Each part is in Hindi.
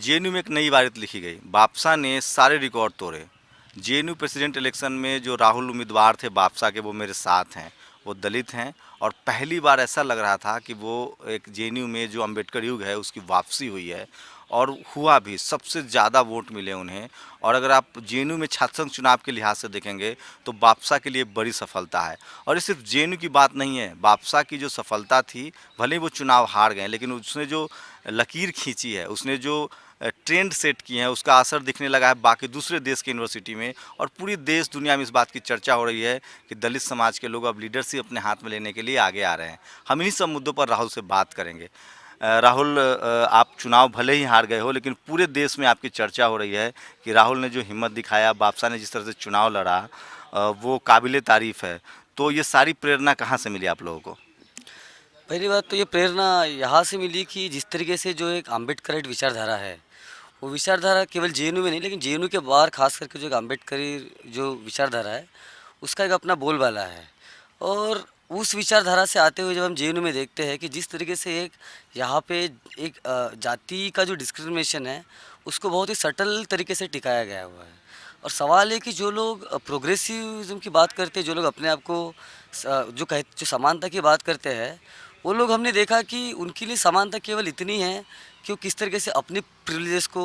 जेएनयू में एक नई इबारत लिखी गई। बापसा ने सारे रिकॉर्ड तोड़े। जेएनयू प्रेसिडेंट इलेक्शन में जो राहुल उम्मीदवार थे बापसा के, वो मेरे साथ हैं, वो दलित हैं। और पहली बार ऐसा लग रहा था कि वो एक जेएनयू में जो अंबेडकर युग है उसकी वापसी हुई है। और हुआ भी, सबसे ज़्यादा वोट मिले उन्हें। और अगर आप जेएनयू में छात्र संघ चुनाव के लिहाज से देखेंगे तो बापसा के लिए बड़ी सफलता है। और ये सिर्फ जेएनयू की बात नहीं है, बापसा की जो सफलता थी, भले ही वो चुनाव हार गए, लेकिन उसने जो लकीर खींची है, उसने जो ट्रेंड सेट किए हैं, उसका असर दिखने लगा है बाकी दूसरे देश की यूनिवर्सिटी में। और पूरी देश दुनिया में इस बात की चर्चा हो रही है कि दलित समाज के लोग अब लीडरशिप अपने हाथ में लेने के लिए आगे आ रहे हैं। हम इन्हीं सब मुद्दों पर राहुल से बात करेंगे। राहुल, आप चुनाव भले ही हार गए हो, लेकिन पूरे देश में आपकी चर्चा हो रही है कि राहुल ने जो हिम्मत दिखाया, बापसा ने जिस तरह से चुनाव लड़ा, वो काबिले तारीफ़ है। तो ये सारी प्रेरणा कहाँ से मिली आप लोगों को? पहली बात तो ये प्रेरणा यहाँ से मिली कि जिस तरीके से जो एक अम्बेडकराइट विचारधारा है, वो विचारधारा केवल जेएनयू में नहीं, लेकिन जेएनयू के बाहर खास करके जो एक अम्बेडकरी जो विचारधारा है, उसका एक अपना बोलबाला है। और उस विचारधारा से आते हुए जब हम जेएनयू में देखते हैं कि जिस तरीके से एक यहाँ पे एक जाति का जो डिस्क्रिमिनेशन है, उसको बहुत ही सटल तरीके से टिकाया गया हुआ है। और सवाल है कि जो लोग प्रोग्रेसिविज्म की बात करते हैं, जो लोग अपने आप को जो समानता की बात करते हैं, वो लोग हमने देखा कि उनके लिए समानता केवल इतनी है कि वो किस तरीके से अपनी प्रिविलेजेस को,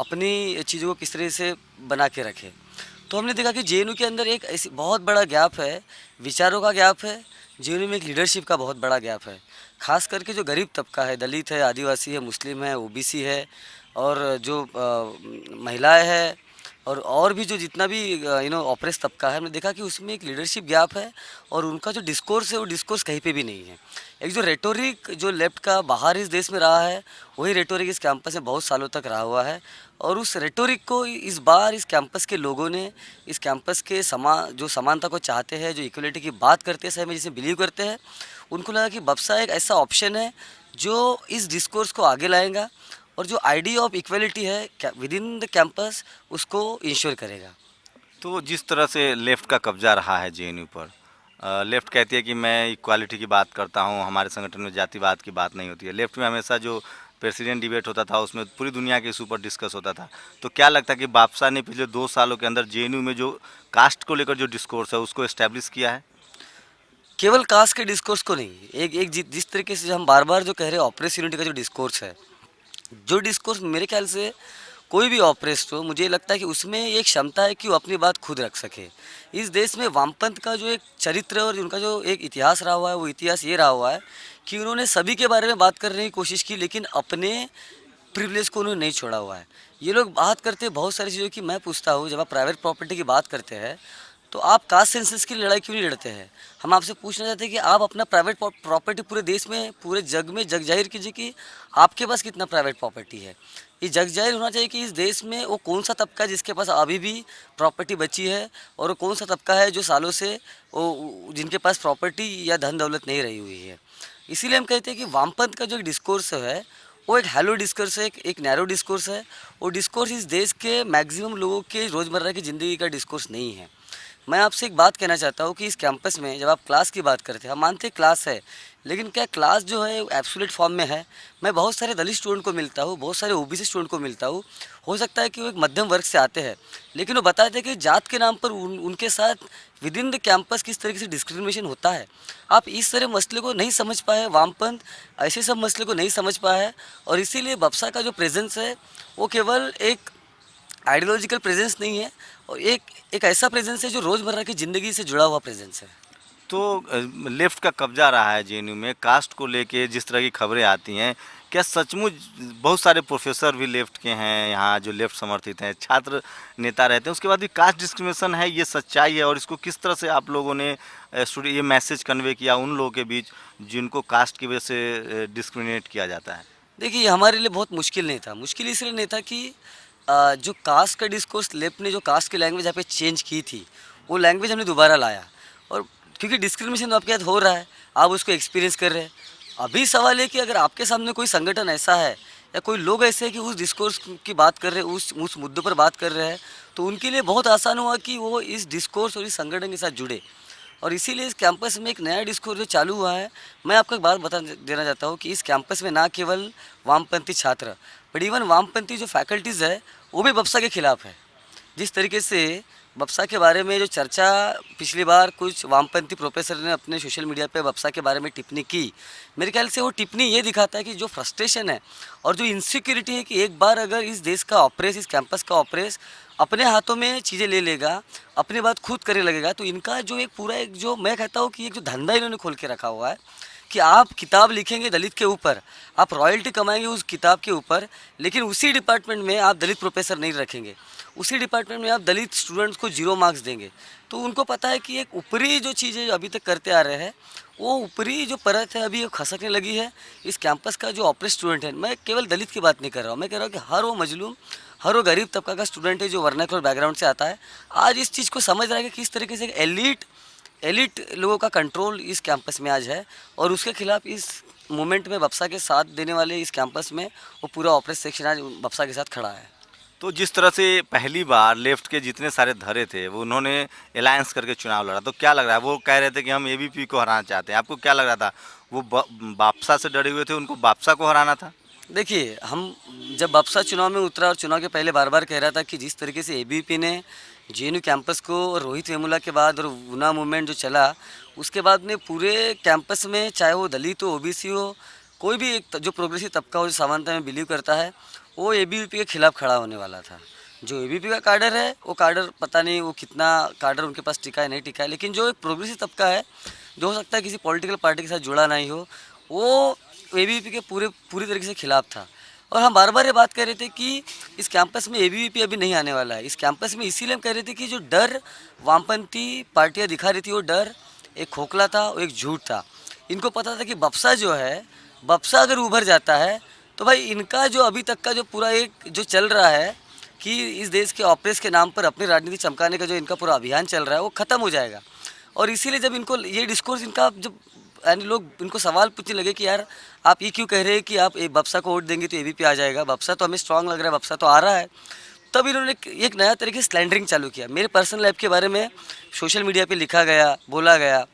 अपनी चीज़ों को किस तरह से बना के रखें। तो हमने देखा कि जेएनयू के अंदर एक ऐसी बहुत बड़ा गैप है, विचारों का गैप है। जेएनयू में एक लीडरशिप का बहुत बड़ा गैप है। खास करके जो गरीब तबका है, दलित है, आदिवासी है, मुस्लिम है, ओबीसी है, और जो महिलाएं हैं, और भी जो जितना भी ऑप्रेस तबका है, हमने देखा कि उसमें एक लीडरशिप गैप है। और उनका जो डिस्कोर्स है, वो डिस्कोर्स कहीं पे भी नहीं है। एक जो रेटोरिक जो लेफ्ट का बाहर इस देश में रहा है, वही रेटोरिक इस कैंपस में बहुत सालों तक रहा हुआ है। और उस रेटोरिक को इस बार इस कैंपस के लोगों ने, इस कैंपस के जो समानता को चाहते हैं, जो इक्वलिटी की बात करते हैं, सही में जिसे बिलीव करते हैं, उनको लगा कि बप्सा एक ऐसा ऑप्शन है जो इस डिस्कोर्स को आगे लाएगा और जो आइडिया ऑफ इक्वलिटी है विद इन द कैंपस, उसको इंश्योर करेगा। तो जिस तरह से लेफ़्ट का कब्जा रहा है जेएनयू पर, लेफ़्ट कहती है कि मैं इक्वालिटी की बात करता हूँ, हमारे संगठन में जातिवाद की बात नहीं होती है। लेफ़्ट में हमेशा जो प्रेसिडेंट डिबेट होता था उसमें पूरी दुनिया के इशू पर डिस्कस होता था। तो क्या लगता है कि बापसा ने पिछले 2 सालों के अंदर जेएनयू में जो कास्ट को लेकर जो डिस्कोर्स है उसको एस्टैब्लिश किया है? केवल कास्ट के डिस्कोर्स को नहीं, एक एक जिस तरीके से हम बार बार जो कह रहे हैं ऑपरेस यूनिटी का जो डिस्कोर्स है, जो डिस्कोर्स मेरे ख्याल से कोई भी ऑपरेस्ट हो, मुझे लगता है कि उसमें एक क्षमता है कि वो अपनी बात खुद रख सके। इस देश में वामपंथ का जो एक चरित्र और उनका जो एक इतिहास रहा हुआ है, वो इतिहास ये रहा हुआ है कि उन्होंने सभी के बारे में बात करने की कोशिश की, लेकिन अपने प्रिविलेज को उन्होंने नहीं छोड़ा हुआ है। ये लोग बात करते हैं बहुत सारी चीज़ों की। मैं पूछता हूँ, जब आप प्राइवेट प्रॉपर्टी की बात करते हैं, तो आप कास्ट सेंसस की लड़ाई क्यों नहीं लड़ते हैं? हम आपसे पूछना चाहते हैं कि आप अपना प्राइवेट प्रॉपर्टी पूरे देश में, पूरे जग में जग जाहिर कीजिए कि आपके पास कितना प्राइवेट प्रॉपर्टी है। ये जग जाहिर होना चाहिए कि इस देश में वो कौन सा तबका है जिसके पास अभी भी प्रॉपर्टी बची है, और वो कौन सा तबका है जो सालों से वो जिनके पास प्रॉपर्टी या धन दौलत नहीं रही हुई है। इसीलिए हम कहते हैं कि वामपंथ का जो एक डिस्कोर्स है, वो एक हैलो डिस्कोर्स है, एक नैरो डिस्कोर्स है। वो डिस्कोर्स इस देश के मैक्सिमम लोगों के रोज़मर्रा की ज़िंदगी का डिस्कोर्स नहीं है। मैं आपसे एक बात कहना चाहता हूँ कि इस कैंपस में जब आप क्लास की बात करते हैं, हम मानते हैं क्लास है, लेकिन क्या क्लास जो है एब्सोल्यूट फॉर्म में है? मैं बहुत सारे दलित स्टूडेंट को मिलता हूँ, बहुत सारे ओबीसी स्टूडेंट को मिलता हूँ। हो सकता है कि वो एक मध्यम वर्ग से आते हैं, लेकिन वो बताते हैं कि जात के नाम पर उनके साथ विद इन द कैंपस किस तरीके से डिस्क्रिमिनेशन होता है। आप इस तरह मसले को नहीं समझ पाए, वामपंथ ऐसे सब मसले को नहीं समझ पाया है। और इसीलिए बप्सा का जो प्रेजेंस है, वो केवल एक आइडियोलॉजिकल प्रेजेंस नहीं है, और एक एक ऐसा प्रेजेंस है जो रोज़मर्रा की ज़िंदगी से जुड़ा हुआ प्रेजेंस है। तो लेफ्ट का कब्जा रहा है जेएनयू में, कास्ट को लेके जिस तरह की खबरें आती हैं, क्या सचमुच बहुत सारे प्रोफेसर भी लेफ्ट के हैं यहाँ जो लेफ्ट समर्थित हैं, छात्र नेता रहते हैं, उसके बाद भी कास्ट डिस्क्रिमिनेशन है, ये सच्चाई है? और इसको किस तरह से आप लोगों ने ये मैसेज कन्वे किया उन लोगों के बीच जिनको कास्ट की वजह से डिस्क्रिमिनेट किया जाता है? देखिए, हमारे लिए बहुत मुश्किल नहीं था। मुश्किल इसलिए नहीं था कि जो कास्ट का डिस्कोर्स लेफ्ट ने जो कास्ट की लैंग्वेज यहाँ पे चेंज की थी, वो लैंग्वेज हमने दोबारा लाया। और क्योंकि डिस्क्रिमिनेशन तो आपके साथ हो रहा है, आप उसको एक्सपीरियंस कर रहे हैं। अभी सवाल है कि अगर आपके सामने कोई संगठन ऐसा है या कोई लोग ऐसे हैं कि उस डिस्कोर्स की बात कर रहे हैं, उस मुद्दों पर बात कर रहे हैं, तो उनके लिए बहुत आसान हुआ कि वो इस डिस्कोर्स और इस संगठन के साथ जुड़े। और इसीलिए इस कैंपस में एक नया डिस्कोर्स जो चालू हुआ है, मैं आपको एक बात बता देना चाहता हूँ कि इस कैंपस में ना केवल वामपंथी छात्र बट इवन वामपंथी जो फैकल्टीज़ है वो भी बप्सा के खिलाफ है। जिस तरीके से बप्सा के बारे में जो चर्चा पिछली बार कुछ वामपंथी प्रोफेसर ने अपने सोशल मीडिया पे बप्सा के बारे में टिप्पणी की, मेरे ख्याल से वो टिप्पणी ये दिखाता है कि जो फ्रस्ट्रेशन है और जो इनसिक्योरिटी है कि एक बार अगर इस देश का ऑपरेस, इस कैंपस का ऑपरेस अपने हाथों में चीज़ें ले लेगा, अपनी बात खुद करने लगेगा, तो इनका जो एक पूरा एक जो मैं कहता हूँ कि एक जो धंधा इन्होंने खोल के रखा हुआ है कि आप किताब लिखेंगे दलित के ऊपर, आप रॉयल्टी कमाएंगे उस किताब के ऊपर, लेकिन उसी डिपार्टमेंट में आप दलित प्रोफेसर नहीं रखेंगे, उसी डिपार्टमेंट में आप दलित स्टूडेंट्स को 0 मार्क्स देंगे। तो उनको पता है कि एक ऊपरी जो चीज़ें अभी तक करते आ रहे हैं, वो ऊपरी जो परत है अभी वो खसकने लगी है। इस कैंपस का जो ऑपरेट स्टूडेंट है, मैं केवल दलित की बात नहीं कर रहा हूँ, मैं कह रहा हूँ कि हर वो मजलूम, हर वो गरीब तबका का स्टूडेंट है जो वर्नाकुलर बैकग्राउंड से आता है, आज इस चीज़ को समझ रहा है कि किस तरीके से एलिट लोगों का कंट्रोल इस कैंपस में आज है, और उसके खिलाफ इस मूवमेंट में बप्सा के साथ देने वाले इस कैंपस में वो पूरा ऑपरेट सेक्शन आज बप्सा के साथ खड़ा है। तो जिस तरह से पहली बार लेफ्ट के जितने सारे धरे थे वो उन्होंने अलायंस करके चुनाव लड़ा, तो क्या लग रहा है, वो कह रहे थे कि हम एबीपी को हराना चाहते हैं, आपको क्या लग रहा था, वो बापसा से डरे हुए थे, उनको बापसा को हराना था? देखिए, हम जब बप्सा चुनाव में उतरा और चुनाव के पहले बार बार कह रहा था कि जिस तरीके से एबीवीपी ने जेएनयू कैंपस को और रोहित वेमुला के बाद और उना मूवमेंट जो चला, उसके बाद में पूरे कैंपस में चाहे वो दलित हो, ओबीसी हो, कोई भी एक जो प्रोग्रेसिव तबका हो, जो समानता में बिलीव करता है, वो एबीवीपी के खिलाफ खड़ा होने वाला था। जो एबीवीपी का काडर है, वो काडर पता नहीं वो कितना काडर उनके पास टिका है नहीं टिका है, लेकिन जो एक प्रोग्रेसिव तबका है, जो हो सकता है किसी पॉलिटिकल पार्टी के साथ जुड़ा नहीं हो, वो एबीवीपी के पूरी तरीके से खिलाफ था। और हम बार बार ये बात कर रहे थे कि इस कैंपस में एबीवीपी अभी नहीं आने वाला है। इस कैंपस में इसीलिए हम कह रहे थे कि जो डर वामपंथी पार्टियां दिखा रही थी, वो डर एक खोखला था, वो एक झूठ था। इनको पता था कि बप्सा जो है, बप्सा अगर उभर जाता है तो भाई इनका जो अभी तक का जो पूरा एक जो चल रहा है कि इस देश के ऑपरेस के नाम पर अपनी राजनीति चमकाने का जो इनका पूरा अभियान चल रहा है, वो ख़त्म हो जाएगा। और इसीलिए जब इनको ये डिस्कोर्स इनका जब यानी लोग इनको सवाल पूछने लगे कि यार आप ये क्यों कह रहे हैं कि आप बप्सा को वोट देंगे तो एबीपी आ जाएगा, बप्सा तो हमें स्ट्रांग लग रहा है, बप्सा तो आ रहा है, तब इन्होंने एक नया तरीके से स्लैंडरिंग चालू किया। मेरे पर्सनल लाइफ के बारे में सोशल मीडिया पे लिखा गया, बोला गया,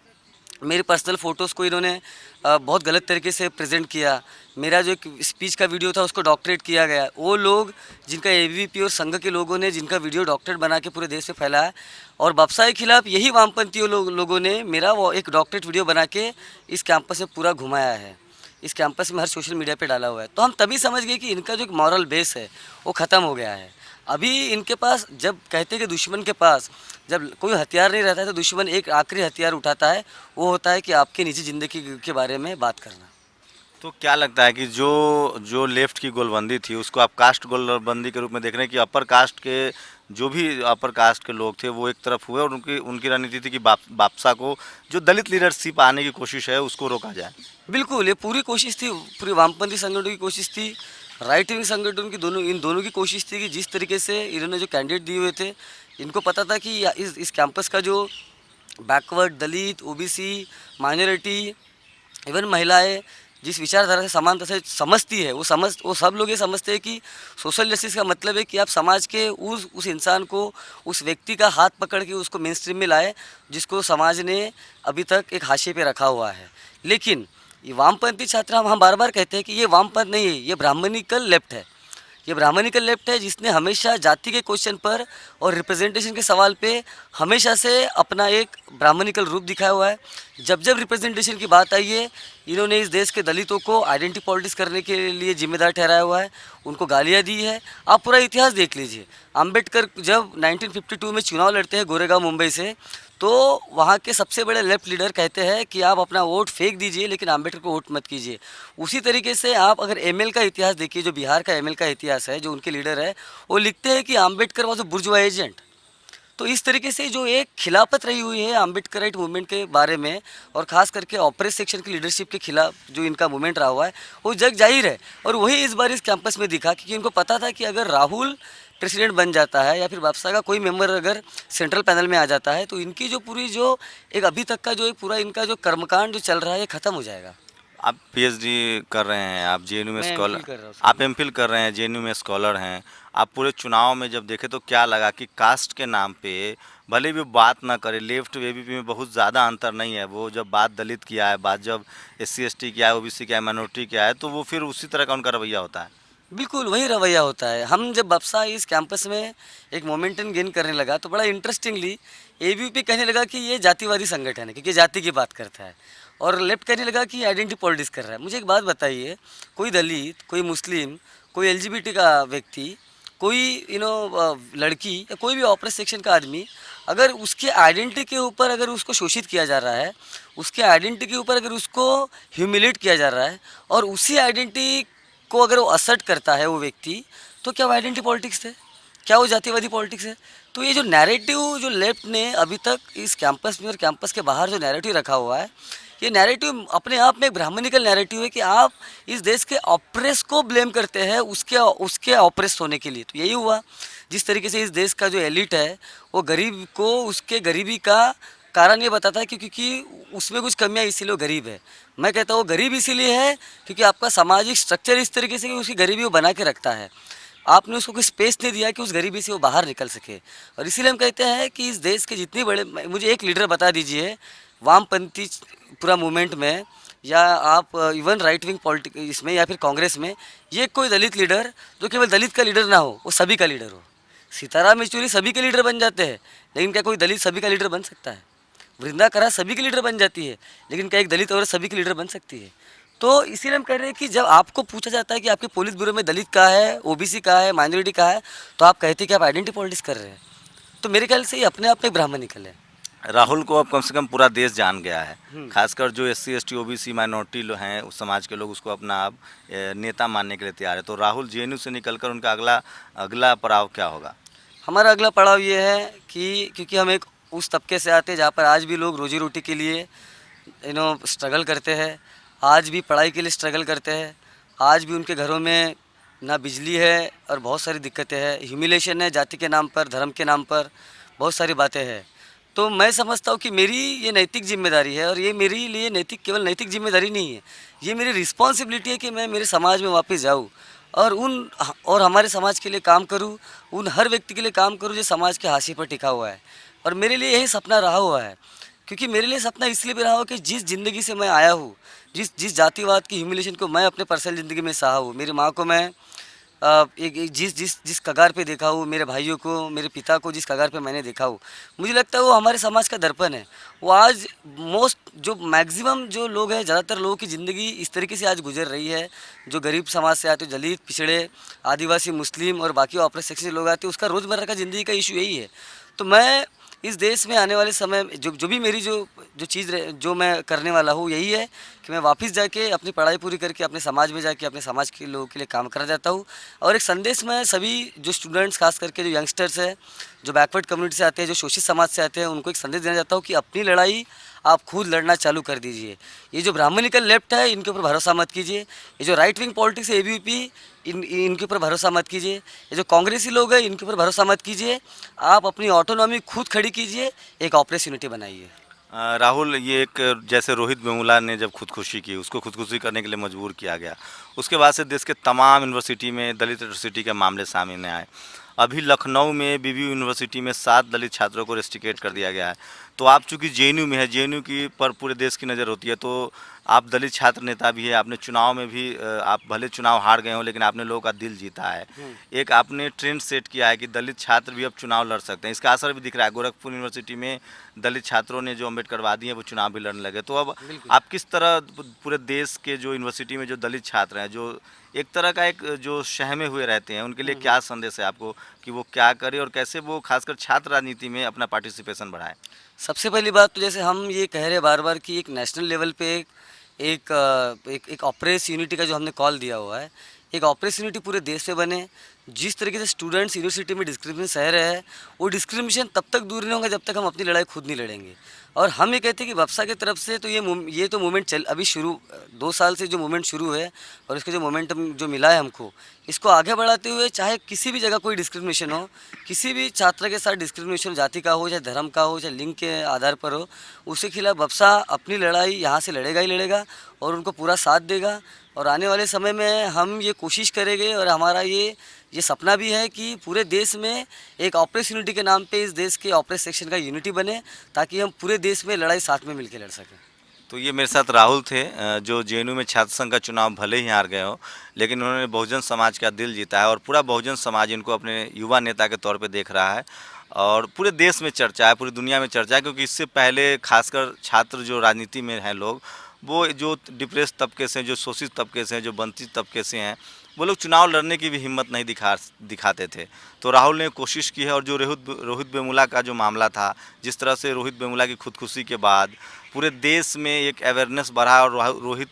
मेरे पर्सनल फ़ोटोज़ को इन्होंने बहुत गलत तरीके से प्रेजेंट किया, मेरा जो एक स्पीच का वीडियो था उसको डॉक्टरेट किया गया। वो लोग जिनका एबीवीपी और संघ के लोगों ने जिनका वीडियो डॉक्टरेट बना के पूरे देश में फैलाया, और बप्सा के खिलाफ यही वामपंथी लोगों ने मेरा वो एक डॉक्टरेट वीडियो बना के इस कैंपस में पूरा घुमाया है, इस कैंपस में हर सोशल मीडिया पे डाला हुआ है। तो हम तभी समझ गए कि इनका जो एक मॉरल बेस है वो ख़त्म हो गया है। अभी इनके पास, जब कहते हैं कि दुश्मन के पास जब कोई हथियार नहीं रहता है तो दुश्मन एक आखिरी हथियार उठाता है, वो होता है कि आपकी निजी ज़िंदगी के बारे में बात करना। तो क्या लगता है कि जो जो लेफ्ट की गोलबंदी थी उसको आप कास्ट गोलबंदी के रूप में देख रहे हैं कि अपर कास्ट के जो भी अपर कास्ट के लोग थे वो एक तरफ हुए और उनकी उनकी रणनीति थी कि बापसा को जो दलित लीडरशिप आने की कोशिश है उसको रोका जाए? बिल्कुल, ये पूरी कोशिश थी, पूरी वामपंथी संगठनों की कोशिश थी, राइट विंग संगठनों की, इन दोनों की कोशिश थी कि जिस तरीके से इन्होंने जो कैंडिडेट दिए हुए थे, इनको पता था कि इस कैंपस का जो बैकवर्ड, दलित, ओबीसी, माइनॉरिटी, इवन महिलाएं जिस विचारधारा से समानता से समझती है, वो सब लोग ये समझते हैं कि सोशल जस्टिस का मतलब है कि आप समाज के उस इंसान को, उस व्यक्ति का हाथ पकड़ के उसको मेन स्ट्रीम में लाए जिसको समाज ने अभी तक एक हाशिए पे रखा हुआ है। लेकिन ये वामपंथी छात्र, हम बार बार कहते हैं कि ये वामपंथ नहीं है, ये ब्राह्मणिकल लेफ्ट है। ये ब्राह्मणिकल लेफ्ट है जिसने हमेशा जाति के क्वेश्चन पर और रिप्रेजेंटेशन के सवाल पे हमेशा से अपना एक ब्राह्मणिकल रूप दिखाया हुआ है। जब जब रिप्रेजेंटेशन की बात आई है, इन्होंने इस देश के दलितों को आइडेंटिटी पॉलिटिक्स करने के लिए जिम्मेदार ठहराया हुआ है, उनको गालियाँ दी है। आप पूरा इतिहास देख लीजिए, अम्बेडकर जब 1952 में चुनाव लड़ते हैं गोरेगांव मुंबई से, तो वहाँ के सबसे बड़े लेफ्ट लीडर कहते हैं कि आप अपना वोट फेंक दीजिए लेकिन अम्बेडकर को वोट मत कीजिए। उसी तरीके से आप अगर एमएल का इतिहास देखिए, जो बिहार का एमएल का इतिहास है, जो उनके लीडर है, वो लिखते हैं कि अम्बेडकर वॉज अ बुर्जुआ एजेंट। तो इस तरीके से जो एक खिलाफत रही हुई है अम्बेडकराइट मूवमेंट के बारे में, और ख़ास करके ऑपरेस सेक्शन की लीडरशिप के खिलाफ जो इनका मूवमेंट रहा हुआ है, वो जग जाहिर है। और वही इस बार इस कैंपस में दिखा, क्योंकि इनको पता था कि अगर राहुल प्रेसिडेंट बन जाता है या फिर बप्सा का कोई मेंबर अगर सेंट्रल पैनल में आ जाता है, तो इनकी जो पूरी जो एक अभी तक का जो एक पूरा इनका जो कर्मकांड जो चल रहा है, ये ख़त्म हो जाएगा। आप पीएचडी कर रहे हैं, आप जेएनयू में मैं स्कॉलर, एमफिल कर रहा हूँ आप सर। एमफिल कर रहे हैं, जेएनयू में स्कॉलर हैं। आप पूरे चुनाव में जब देखे तो क्या लगा कि कास्ट के नाम पे भले भी बात ना करे, लेफ्ट एबीपी में बहुत ज़्यादा अंतर नहीं है, वो जब बात दलित की आए, बात जब एससी एसटी की आए, ओबीसी की आए, माइनॉरिटी की आए, तो वो फिर उसी तरह का उनका रवैया होता है। बिल्कुल वही रवैया होता है। हम जब बप्सा इस कैंपस में एक मोमेंटम गेन करने लगा तो बड़ा इंटरेस्टिंगली एबीवीपी कहने लगा कि ये जातिवादी संगठन है क्योंकि जाति की बात करता है, और लेफ्ट कहने लगा कि आइडेंटिटी पॉलिटिक्स कर रहा है। मुझे एक बात बताइए, कोई दलित, कोई मुस्लिम, कोई एलजीबीटी का व्यक्ति, कोई लड़की या कोई भी ऑपरेस सेक्शन का आदमी, अगर उसके आइडेंटिटी के ऊपर अगर उसको शोषित किया जा रहा है, उसके आइडेंटिटी के ऊपर अगर उसको ह्यूमिलेट किया जा रहा है, और उसी आइडेंटिटी को अगर वो असर्ट करता है वो व्यक्ति, तो क्या वो आइडेंटिटी पॉलिटिक्स है? क्या वो जातिवादी पॉलिटिक्स है? तो ये जो नैरेटिव जो लेफ्ट ने अभी तक इस कैंपस में और कैंपस के बाहर जो नैरेटिव रखा हुआ है, ये नैरेटिव अपने आप में एक ब्राह्मणिकल नैरेटिव है कि आप इस देश के ऑप्रेस को ब्लेम करते हैं उसके उसके ऑप्रेस होने के लिए। तो यही हुआ, जिस तरीके से इस देश का जो एलिट है वो गरीब को उसके गरीबी का कारण ये बताता है कि क्योंकि उसमें कुछ कमियां इसीलिए वो गरीब है। मैं कहता हूँ वो गरीब इसीलिए है क्योंकि आपका सामाजिक स्ट्रक्चर इस तरीके से कि उसकी गरीबी वो बना के रखता है। आपने उसको कोई स्पेस नहीं दिया कि उस गरीबी से वो बाहर निकल सके। और इसीलिए हम कहते हैं कि इस देश के जितने बड़े, मुझे एक लीडर बता दीजिए वामपंथी पूरा मूवमेंट में, या आप इवन राइट विंग पॉलिटिक इसमें या फिर कांग्रेस में, ये कोई दलित लीडर जो केवल दलित का लीडर ना हो, वो सभी का लीडर हो। सीताराम येचुरी सभी के लीडर बन जाते हैं, लेकिन क्या कोई दलित सभी का लीडर बन सकता है? वृंदा करा सभी की लीडर बन जाती है, लेकिन क्या एक दलित औरत सभी की लीडर बन सकती है? तो इसीलिए हम कह रहे हैं कि जब आपको पूछा जाता है कि आपके पुलिस ब्यूरो में दलित का है, ओबीसी का है, माइनॉरिटी का है, तो आप कहते हैं कि आप आइडेंटिटी पॉलिटिक्स कर रहे हैं। तो मेरे ख्याल से ये अपने आप में एक ब्राह्मणिकल है। राहुल को अब कम से कम पूरा देश जान गया है, हम्म। खासकर जो एससी एसटी ओबीसी माइनॉरिटी लोग हैं, उस समाज के लोग उसको अपना अब नेता मानने के लिए तैयार है। तो राहुल जेएनयू से निकलकर उनका अगला अगला पड़ाव क्या होगा? हमारा अगला पड़ाव ये है कि क्योंकि हम एक उस तबके से आते हैं जहाँ पर आज भी लोग रोजी रोटी के लिए स्ट्रगल करते हैं, आज भी पढ़ाई के लिए स्ट्रगल करते हैं, आज भी उनके घरों में ना बिजली है और बहुत सारी दिक्कतें हैं, ह्यूमिलेशन है जाति के नाम पर, धर्म के नाम पर, बहुत सारी बातें हैं। तो मैं समझता हूँ कि मेरी ये नैतिक जिम्मेदारी है, और ये मेरे लिए नैतिक केवल नैतिक जिम्मेदारी नहीं है, ये मेरी रिस्पॉन्सिबिलिटी है कि मैं मेरे समाज में वापस जाऊँ और हमारे समाज के लिए काम करूँ, उन हर व्यक्ति के लिए काम करूँ जो समाज के हाशिए पर टिका हुआ है। और मेरे लिए यही सपना रहा हुआ है, क्योंकि मेरे लिए सपना इसलिए भी रहा हो कि जिस ज़िंदगी से मैं आया हूँ, जिस जिस जातिवाद की ह्यूमिलेशन को मैं अपने पर्सनल ज़िंदगी में सहा हूँ, मेरी माँ को मैं एक जिस जिस जिस कगार पे देखा हूँ, मेरे भाइयों को, मेरे पिता को जिस कगार पे मैंने देखा हूँ, मुझे लगता है वो हमारे समाज का दर्पण है। वो आज मोस्ट जो मैक्सिमम जो लोग हैं, ज़्यादातर लोगों की ज़िंदगी इस तरीके से आज गुजर रही है, जो गरीब समाज से आते, दलित, पिछड़े, आदिवासी, मुस्लिम और बाकी ऑपरेट सेक्शन से लोग आते हैं, उसका रोज़मर्रा का ज़िंदगी का इशू यही है। तो मैं इस देश में आने वाले समय में जो जो भी मेरी जो जो चीज़ जो मैं करने वाला हूँ, यही है कि मैं वापस जाके अपनी पढ़ाई पूरी करके अपने समाज में जाके अपने समाज के लोगों के लिए काम करना चाहता हूँ। और एक संदेश मैं सभी जो स्टूडेंट्स, खास करके जो यंगस्टर्स हैं, जो बैकवर्ड कम्युनिटी से आते हैं, जो शोषित समाज से आते हैं, उनको एक संदेश देना चाहता हूँ कि अपनी लड़ाई आप खुद लड़ना चालू कर दीजिए। ये जो ब्राह्मणिकल लेफ्ट है, इनके ऊपर भरोसा मत कीजिए। ये जो राइट विंग पॉलिटिक्स है, एबीवीपी, इनके ऊपर भरोसा मत कीजिए। ये जो कांग्रेसी लोग हैं, इनके ऊपर भरोसा मत कीजिए। आप अपनी ऑटोनॉमी खुद खड़ी कीजिए, एक ऑपरेस यूनिटी बनाइए। राहुल, ये एक जैसे रोहित वेमुला ने जब खुदकुशी की, उसको खुदकुशी करने के लिए मजबूर किया गया, उसके बाद से देश के तमाम यूनिवर्सिटी में दलित यूनिवर्सिटी के मामले सामने आए। अभी लखनऊ में बीबी यूनिवर्सिटी में 7 दलित छात्रों को रेस्टिकेट कर दिया गया है। तो आप चूंकि जेएनयू में है, जेएनयू की पर पूरे देश की नज़र होती है, तो आप दलित छात्र नेता भी है, आपने चुनाव में भी आप भले चुनाव हार गए हो, लेकिन आपने लोगों का दिल जीता है। एक आपने ट्रेंड सेट किया है कि दलित छात्र भी अब चुनाव लड़ सकते हैं, इसका असर भी दिख रहा है। गोरखपुर यूनिवर्सिटी में दलित छात्रों ने जो अम्बेडकरवादी हैं वो चुनाव भी लड़ने लगे। तो अब आप किस तरह पूरे देश के जो यूनिवर्सिटी में जो दलित छात्र हैं, जो एक तरह का एक जो सहमे हुए रहते हैं, उनके लिए क्या संदेश है आपको कि वो क्या करें और कैसे वो खासकर छात्र राजनीति में अपना पार्टिसिपेशन बढ़ाएं? सबसे पहली बात तो जैसे हम ये कह रहे हैं बार बार कि एक नेशनल लेवल पे एक ऑपरेस यूनिटी का जो हमने कॉल दिया हुआ है, एक ऑपरेस यूनिटी पूरे देश से बने। जिस तरीके से स्टूडेंट्स यूनिवर्सिटी में डिस्क्रिमिनेशन सह रहे हैं, वो डिस्क्रिमिनेशन तब तक दूर नहीं होगा जब तक हम अपनी लड़ाई खुद नहीं लड़ेंगे। और हम ये कहते हैं कि बप्सा की तरफ से तो ये तो मूवमेंट चल अभी शुरू 2 साल से जो मूवमेंट शुरू है और इसका जो मोमेंटम जो मिला है हमको, इसको आगे बढ़ाते हुए चाहे किसी भी जगह कोई डिस्क्रिमिनेशन हो, किसी भी छात्र के साथ डिस्क्रिमिनेशन जाति का हो, चाहे धर्म का हो, चाहे लिंग के आधार पर हो, उसके खिलाफ बप्सा अपनी लड़ाई यहाँ से लड़ेगा ही लड़ेगा और उनको पूरा साथ देगा। और आने वाले समय में हम ये कोशिश करेंगे और हमारा ये सपना भी है कि पूरे देश में एक ऑपरेस यूनिटी के नाम पे इस देश के ऑपरेस सेक्शन का यूनिटी बने, ताकि हम पूरे देश में लड़ाई साथ में मिलकर लड़ सकें। तो ये मेरे साथ राहुल थे, जो जेएनयू में छात्र संघ का चुनाव भले ही हार गए हो, लेकिन उन्होंने बहुजन समाज का दिल जीता है और पूरा बहुजन समाज इनको अपने युवा नेता के तौर पे देख रहा है और पूरे देश में चर्चा है, पूरी दुनिया में चर्चा है। क्योंकि इससे पहले खासकर छात्र जो राजनीति में हैं लोग, वो जो डिप्रेस तबके से, जो शोषित तबके से, जो वंचित तबके से हैं, वो लोग चुनाव लड़ने की भी हिम्मत नहीं दिखाते थे। तो राहुल ने कोशिश की है और जो रोहित वेमुला का जो मामला था, जिस तरह से रोहित वेमुला की खुदकुशी के बाद पूरे देश में एक अवेयरनेस बढ़ा और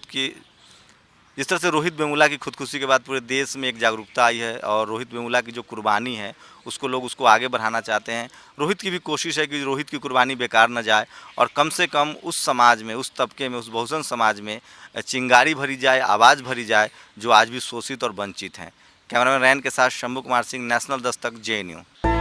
जिस तरह से रोहित वेमुला की खुदकुशी के बाद पूरे देश में एक जागरूकता आई है और रोहित वेमुला की जो कुर्बानी है उसको आगे बढ़ाना चाहते हैं। रोहित की भी कोशिश है कि रोहित की कुर्बानी बेकार न जाए और कम से कम उस समाज में, उस तबके में, उस बहुजन समाज में चिंगारी भरी जाए, आवाज़ भरी जाए जो आज भी शोषित और वंचित हैं। कैमरामैन रैन के साथ शंभू कुमार सिंह, नेशनल दस्तक, जेएनयू।